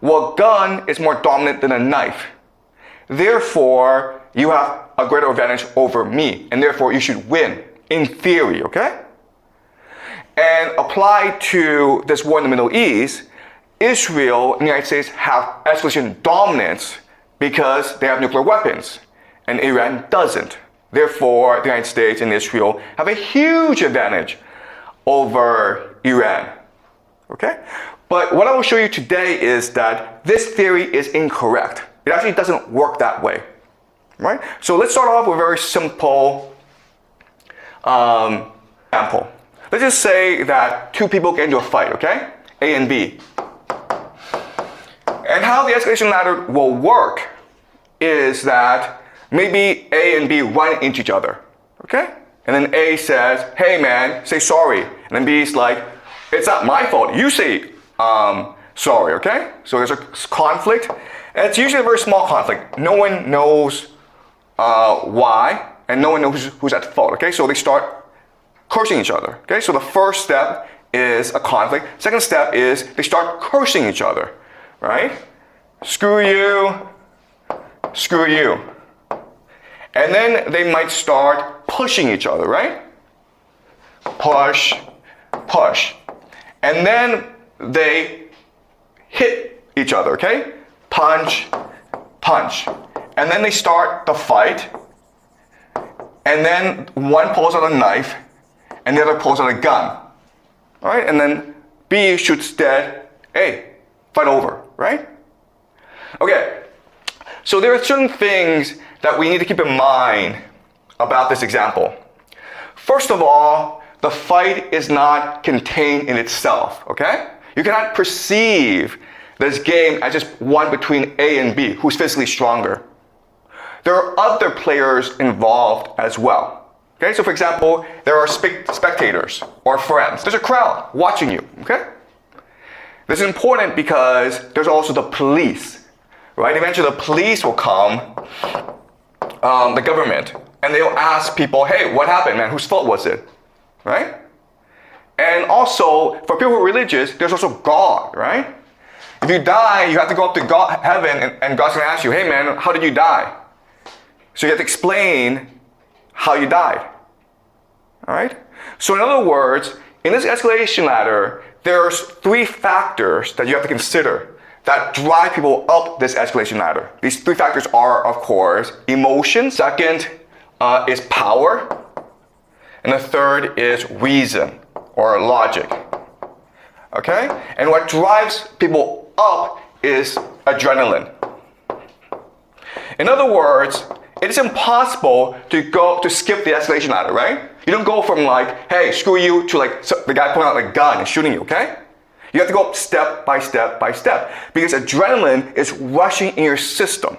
Well, a gun is more dominant than a knife. Therefore, you have a greater advantage over me, and therefore you should win, in theory, okay? And applied to this war in the Middle East, Israel and the United States have escalation dominance because they have nuclear weapons, and Iran doesn't. Therefore, the United States and Israel have a huge advantage over Iran, okay? But what I will show you today is that this theory is incorrect. It actually doesn't work that way, right? So let's start off with a very simple example. Let's just say that two people get into a fight, okay? A and B. And how the escalation ladder will work is that maybe A and B run into each other, okay? And then A says, hey man, say sorry. And then B is like, it's not my fault, you say sorry, okay? So there's a conflict, and it's usually a very small conflict. No one knows why, and no one knows who's at fault, okay? So they start cursing each other, okay? So the first step is a conflict. Second step is they start cursing each other, right? Screw you, screw you. And then they might start pushing each other, right? Push, push. And then they hit each other, okay? Punch, punch. And then they start the fight. And then one pulls out a knife and the other pulls out a gun. All right? And then B shoots dead. A, fight over, right? Okay. So there are certain things that we need to keep in mind about this example. First of all, the fight is not contained in itself, okay? You cannot perceive this game as just one between A and B, who's physically stronger. There are other players involved as well, okay? So for example, there are spectators or friends. There's a crowd watching you, okay? This is important because there's also the police, right? Eventually the police will come, the government, and they'll ask people, hey, what happened, man? Whose fault was it, right? And also, for people who are religious, there's also God, right? If you die, you have to go up to God, heaven, and God's gonna ask you, hey man, how did you die? So you have to explain how you died, all right? So in other words, in this escalation ladder, there's three factors that you have to consider that drive people up this escalation ladder. These three factors are, of course, emotion. Second is power. And the third is reason or logic. Okay? And what drives people up is adrenaline. In other words, it is impossible to skip the escalation ladder, right? You don't go from like, hey, screw you, to like the guy pulling out a gun and shooting you, okay? You have to go up step by step by step because adrenaline is rushing in your system.